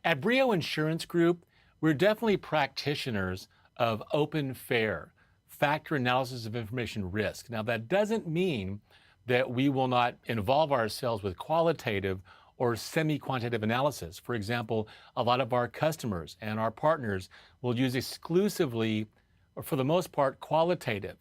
At Brio Insurance Group, we're definitely practitioners of open, fair, factor analysis of information risk. Now, that doesn't mean that we will not involve ourselves with qualitative or semi-quantitative analysis. For example, a lot of our customers and our partners will use exclusively, or for the most part, qualitative.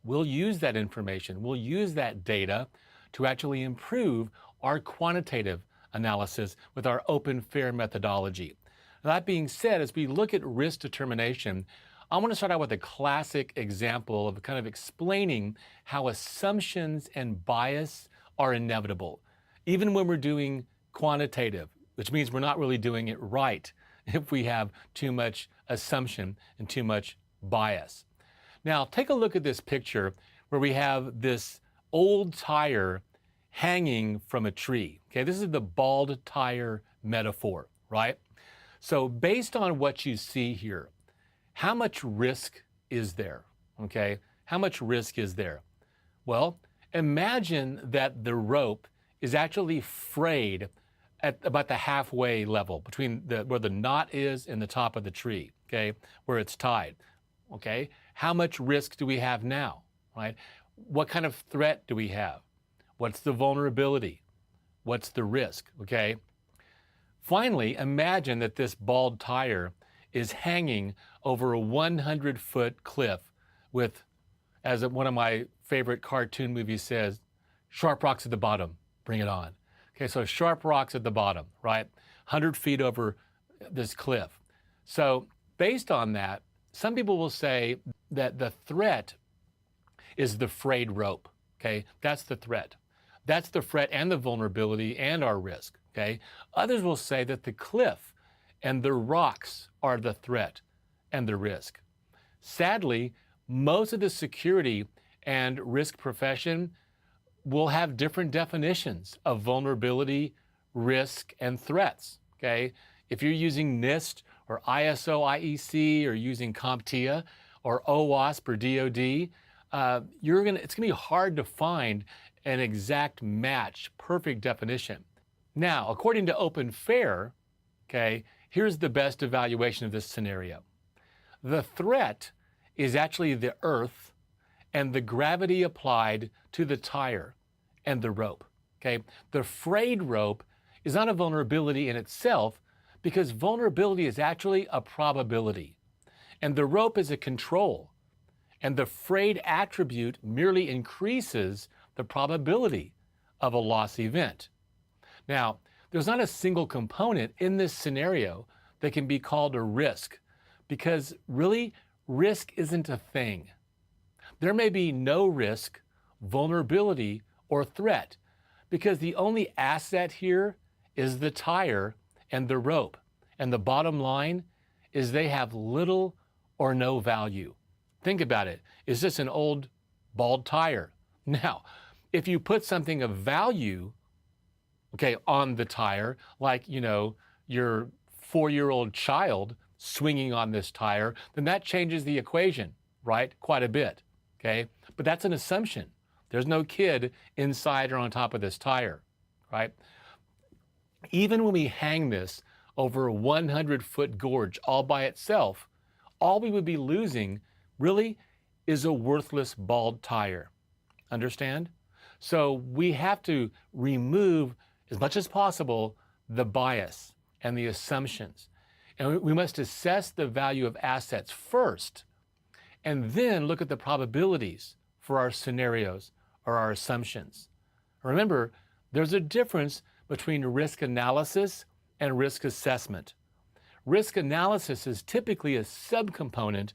We'll use that information, we'll use that data to actually improve our quantitative analysis with our open, fair methodology. That being said, as we look at risk determination, I want to start out with a classic example of kind of explaining how assumptions and bias are inevitable, even when we're doing quantitative, which means we're not really doing it right if we have too much assumption and too much bias. Now, take a look at this picture where we have this old tire hanging from a tree. Okay, this is the bald tire metaphor, right? So based on what you see here, how much risk is there? Okay, how much risk is there? Well, imagine that the rope is actually frayed at about the halfway level between where the knot is and the top of the tree, okay, where it's tied. Okay, how much risk do we have now, right? What kind of threat do we have? What's the vulnerability? What's the risk, okay? Finally, imagine that this bald tire is hanging over a 100-foot cliff with, as one of my favorite cartoon movies says, sharp rocks at the bottom, bring it on. Okay, so sharp rocks at the bottom, right? 100 feet over this cliff. So based on that, some people will say that the threat is the frayed rope, okay? That's the threat. That's the threat and the vulnerability and our risk, okay? Others will say that the cliff and the rocks are the threat and the risk. Sadly, most of the security and risk profession will have different definitions of vulnerability, risk, and threats, okay? If you're using NIST or ISO IEC or using CompTIA or OWASP or DoD, it's gonna be hard to find an exact match, perfect definition. Now, according to Open Fair, okay, here's the best evaluation of this scenario. The threat is actually the earth and the gravity applied to the tire and the rope, okay? The frayed rope is not a vulnerability in itself because vulnerability is actually a probability. And the rope is a control. And the frayed attribute merely increases the probability of a loss event. Now, there's not a single component in this scenario that can be called a risk because really, risk isn't a thing. There may be no risk, vulnerability, or threat because the only asset here is the tire and the rope. And the bottom line is they have little or no value. Think about it. Is this an old bald tire? Now, if you put something of value, okay, on the tire, like, your 4-year-old child swinging on this tire, then that changes the equation, right? Quite a bit, okay? But that's an assumption. There's no kid inside or on top of this tire, right? Even when we hang this over a 100-foot gorge all by itself, all we would be losing really is a worthless bald tire. Understand? So we have to remove, as much as possible, the bias and the assumptions. And we must assess the value of assets first, and then look at the probabilities for our scenarios or our assumptions. Remember, there's a difference between risk analysis and risk assessment. Risk analysis is typically a subcomponent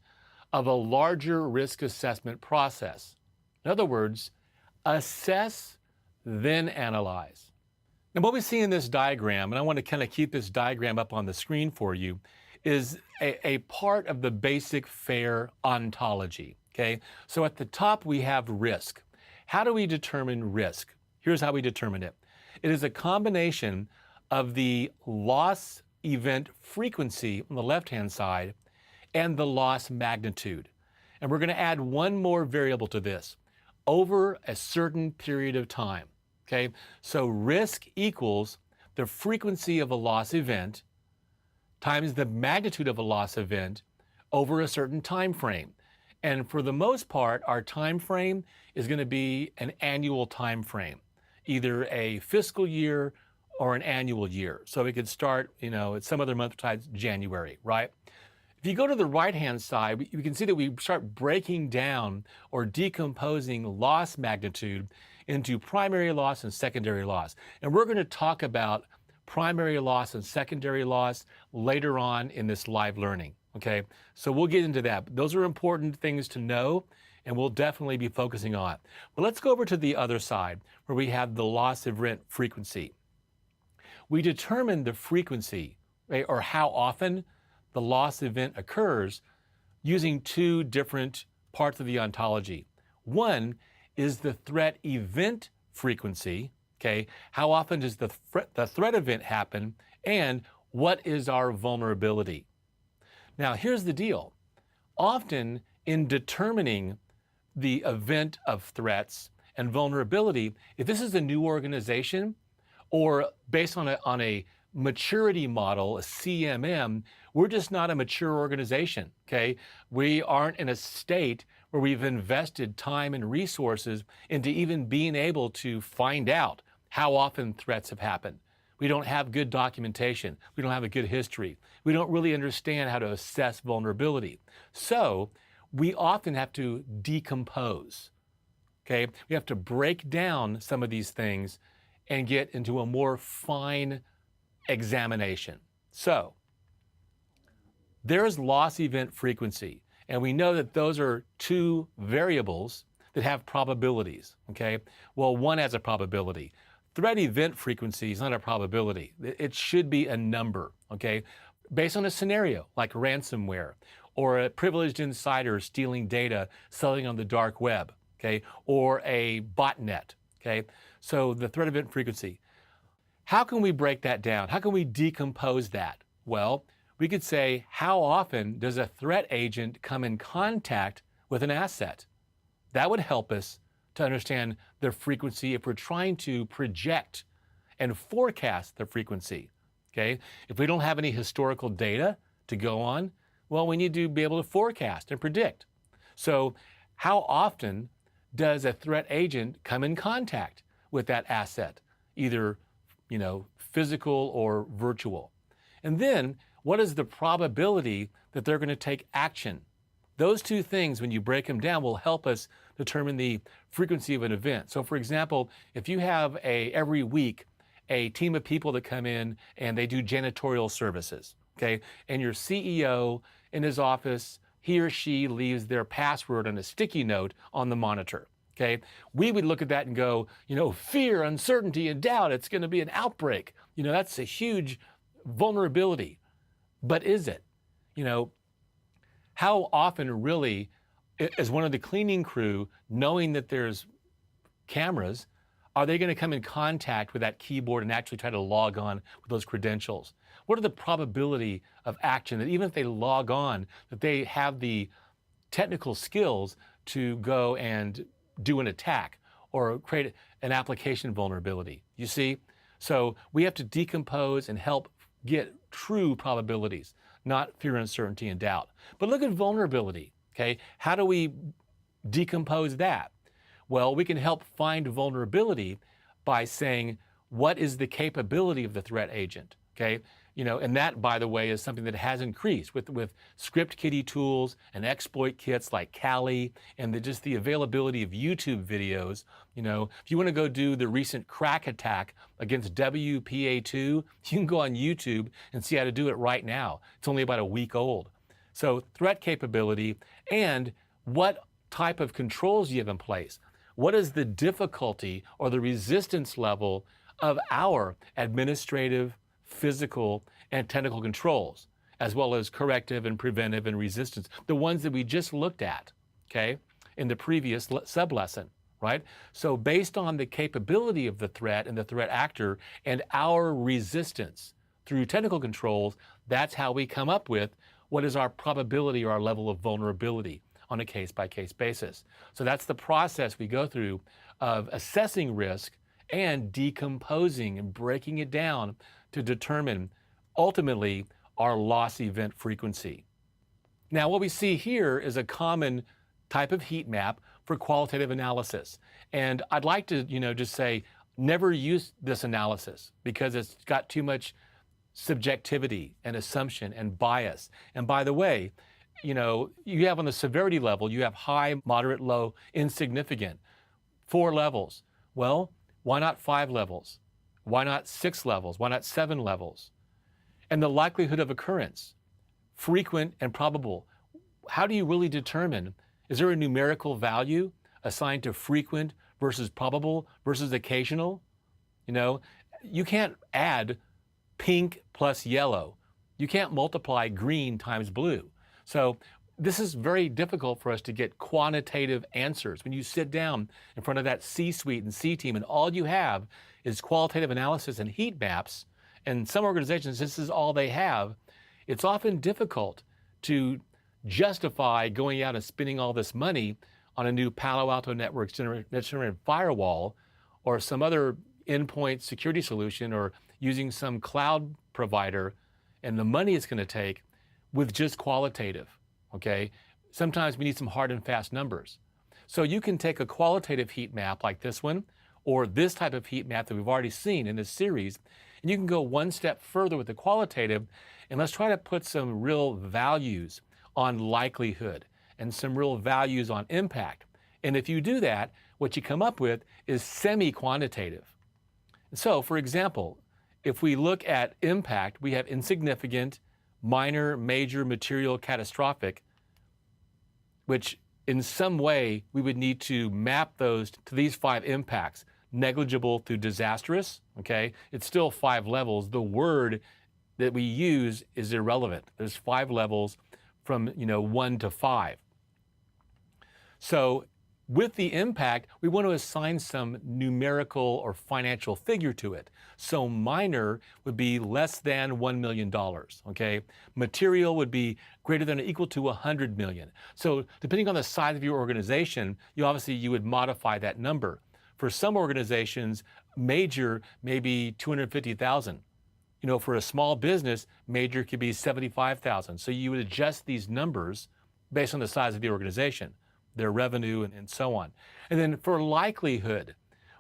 of a larger risk assessment process. In other words, assess, then analyze. Now, what we see in this diagram, and I want to kind of keep this diagram up on the screen for you, is a part of the basic FAIR ontology, okay? So at the top, we have risk. How do we determine risk? Here's how we determine it. It is a combination of the loss event frequency on the left-hand side and the loss magnitude. And we're going to add one more variable to this, over a certain period of time, okay? So risk equals the frequency of a loss event times the magnitude of a loss event over a certain time frame. And for the most part, our time frame is going to be an annual time frame, either a fiscal year or an annual year. So we could start, at some other month besides January, right? If you go to the right-hand side, you can see that we start breaking down or decomposing loss magnitude into primary loss and secondary loss. And we're going to talk about primary loss and secondary loss later on in this live learning, okay? So we'll get into that. Those are important things to know, and we'll definitely be focusing on. But let's go over to the other side where we have the loss event frequency. We determine the frequency, right, or how often the loss event occurs using two different parts of the ontology. One is the threat event frequency, okay? How often does the threat event happen, and what is our vulnerability? Now, here's the deal. Often in determining the event of threats and vulnerability, if this is a new organization or based on a maturity model, a CMM, we're just not a mature organization, okay? We aren't in a state where we've invested time and resources into even being able to find out how often threats have happened. We don't have good documentation. We don't have a good history. We don't really understand how to assess vulnerability. So we often have to decompose, okay? We have to break down some of these things and get into a more fine examination. So there's loss event frequency, and we know that those are two variables that have probabilities, okay? Well, one has a probability. Threat event frequency is not a probability. It should be a number, okay? Based on a scenario like ransomware or a privileged insider stealing data, selling on the dark web, okay? Or a botnet, okay? So the threat event frequency. How can we break that down? How can we decompose that? Well, we could say, how often does a threat agent come in contact with an asset? That would help us to understand the frequency if we're trying to project and forecast the frequency, okay? If we don't have any historical data to go on, well, we need to be able to forecast and predict. So how often does a threat agent come in contact with that asset, either physical or virtual? And then what is the probability that they're going to take action? Those two things, when you break them down, will help us determine the frequency of an event. So for example, if you have every week a team of people that come in and they do janitorial services, okay, and your CEO in his office, he or she leaves their password on a sticky note on the monitor. Okay, we would look at that and go, fear, uncertainty, and doubt, it's going to be an outbreak. That's a huge vulnerability. But is it? How often really is one of the cleaning crew, knowing that there's cameras, are they going to come in contact with that keyboard and actually try to log on with those credentials? What are the probability of action that even if they log on, that they have the technical skills to go and do an attack or create an application vulnerability? You see? So we have to decompose and help get true probabilities, not fear, uncertainty, and doubt. But look at vulnerability, okay? How do we decompose that? Well, we can help find vulnerability by saying, what is the capability of the threat agent, okay? And that, by the way, is something that has increased with script kiddie tools and exploit kits like Kali and just the availability of YouTube videos. If you want to go do the recent crack attack against WPA2, you can go on YouTube and see how to do it right now. It's only about a week old. So threat capability and what type of controls you have in place. What is the difficulty or the resistance level of our administrative, physical, and technical controls, as well as corrective and preventive and resistance, the ones that we just looked at, okay, in the previous sub-lesson, right? So based on the capability of the threat and the threat actor and our resistance through technical controls, that's how we come up with what is our probability or our level of vulnerability on a case-by-case basis. So that's the process we go through of assessing risk and decomposing and breaking it down to determine ultimately, our loss event frequency. Now, what we see here is a common type of heat map for qualitative analysis. And I'd like to, just say, never use this analysis because it's got too much subjectivity and assumption and bias. And by the way, you have on the severity level, you have high, moderate, low, insignificant, 4 levels. Well, why not 5 levels? Why not 6 levels? Why not 7 levels? And the likelihood of occurrence, frequent and probable. How do you really determine, is there a numerical value assigned to frequent versus probable versus occasional? You can't add pink plus yellow. You can't multiply green times blue. So this is very difficult for us to get quantitative answers. When you sit down in front of that C-suite and C-team and all you have is qualitative analysis and heat maps, and some organizations, this is all they have, it's often difficult to justify going out and spending all this money on a new Palo Alto Networks next-generation firewall or some other endpoint security solution or using some cloud provider and the money it's going to take with just qualitative, okay? Sometimes we need some hard and fast numbers. So you can take a qualitative heat map like this one or this type of heat map that we've already seen in this series, and you can go one step further with the qualitative, and let's try to put some real values on likelihood and some real values on impact. And if you do that, what you come up with is semi-quantitative. So, for example, if we look at impact, we have insignificant, minor, major, material, catastrophic, which in some way we would need to map those to these 5 impacts. Negligible through disastrous, okay? It's still 5 levels. The word that we use is irrelevant. There's 5 levels from 1 to 5. So with the impact, we want to assign some numerical or financial figure to it. So minor would be less than $1 million, okay? Material would be greater than or equal to 100 million. So depending on the size of your organization, you would modify that number. For some organizations, major may be 250,000. For a small business, major could be 75,000. So you would adjust these numbers based on the size of the organization, their revenue, and so on. And then for likelihood,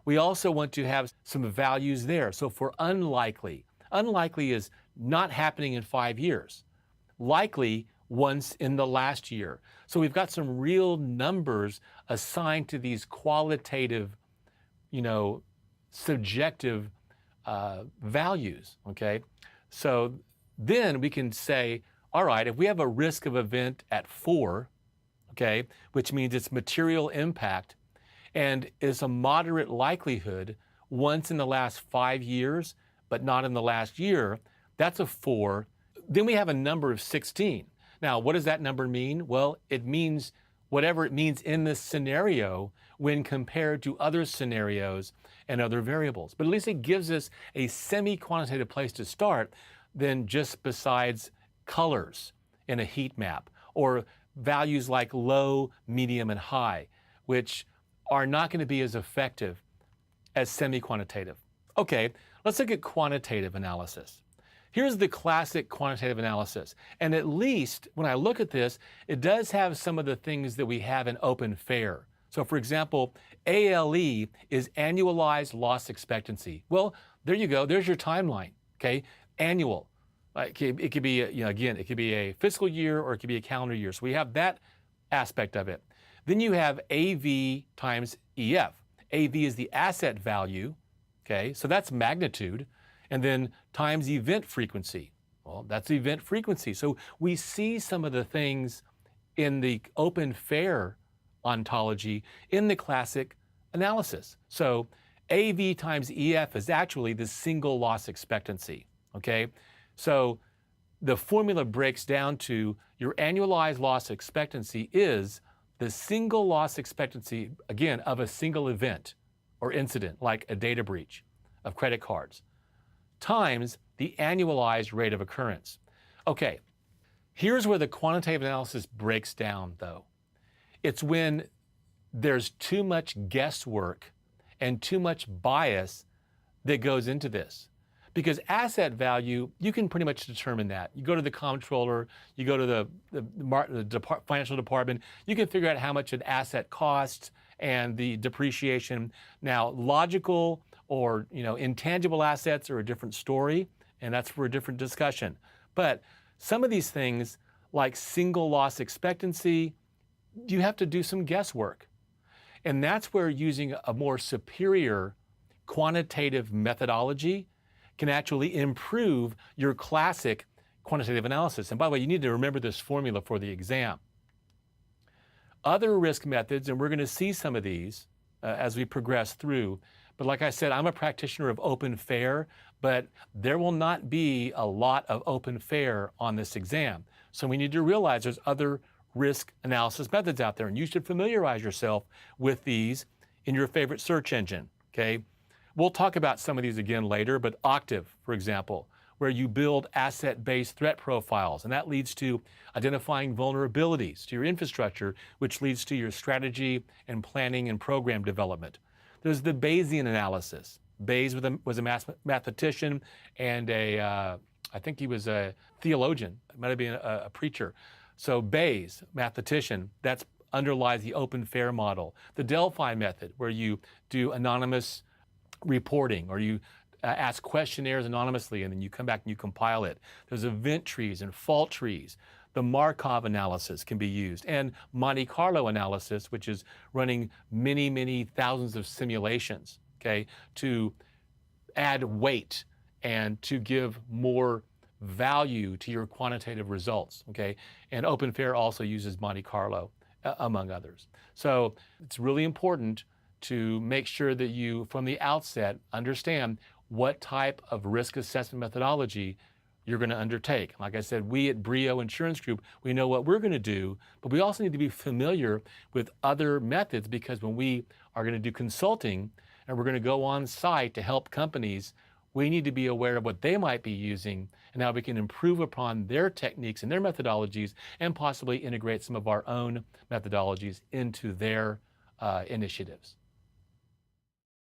we also want to have some values there. So for unlikely is not happening in 5 years. Likely, once in the last year. So we've got some real numbers assigned to these qualitative, subjective values, okay? So then we can say, all right, if we have a risk of event at 4, okay, which means it's material impact, and it's a moderate likelihood once in the last 5 years, but not in the last year, that's a 4. Then we have a number of 16. Now, what does that number mean? Well, it means whatever it means in this scenario when compared to other scenarios and other variables. But at least it gives us a semi-quantitative place to start than just besides colors in a heat map or values like low, medium, and high, which are not going to be as effective as semi-quantitative. Okay, let's look at quantitative analysis. Here's the classic quantitative analysis. And at least when I look at this, it does have some of the things that we have in open fair. So for example, ALE is annualized loss expectancy. Well, there you go. There's your timeline, okay? Annual. It could be, again, it could be a fiscal year or it could be a calendar year. So we have that aspect of it. Then you have AV times EF. AV is the asset value, okay? So that's magnitude. And then times event frequency. Well, that's event frequency. So we see some of the things in the open fair ontology in the classic analysis. So AV times EF is actually the single loss expectancy, okay? So the formula breaks down to your annualized loss expectancy is the single loss expectancy, again, of a single event or incident, like a data breach of credit cards, times the annualized rate of occurrence. Okay, here's where the quantitative analysis breaks down, though. It's when there's too much guesswork and too much bias that goes into this. Because asset value, you can pretty much determine that. You go to the comptroller, you go to the financial department, you can figure out how much an asset costs and the depreciation. Now, logical or intangible assets are a different story, and that's for a different discussion. But some of these things, like single loss expectancy, you have to do some guesswork. And that's where using a more superior quantitative methodology can actually improve your classic quantitative analysis. And by the way, you need to remember this formula for the exam. Other risk methods, and we're going to see some of these as we progress through, but like I said, I'm a practitioner of open fair, but there will not be a lot of open fair on this exam. So we need to realize there's other risk analysis methods out there, and you should familiarize yourself with these in your favorite search engine, okay? We'll talk about some of these again later, but Octave, for example, where you build asset-based threat profiles, and that leads to identifying vulnerabilities to your infrastructure, which leads to your strategy and planning and program development. There's the Bayesian analysis. Bayes was a mathematician and I think he was a theologian, might have been a preacher. So Bayes, mathematician, that underlies the open fair model. The Delphi method, where you do anonymous reporting, or you ask questionnaires anonymously and then you come back and you compile it. There's event trees and fault trees. The Markov analysis can be used, and Monte Carlo analysis, which is running many, many thousands of simulations, okay, to add weight and to give more value to your quantitative results, okay? And open fair also uses Monte Carlo, among others. So it's really important to make sure that you, from the outset, understand what type of risk assessment methodology you're going to undertake. Like I said, we at Brio Insurance Group, we know what we're going to do, but we also need to be familiar with other methods, because when we are going to do consulting and we're going to go on site to help companies, we need to be aware of what they might be using and how we can improve upon their techniques and their methodologies, and possibly integrate some of our own methodologies into their initiatives.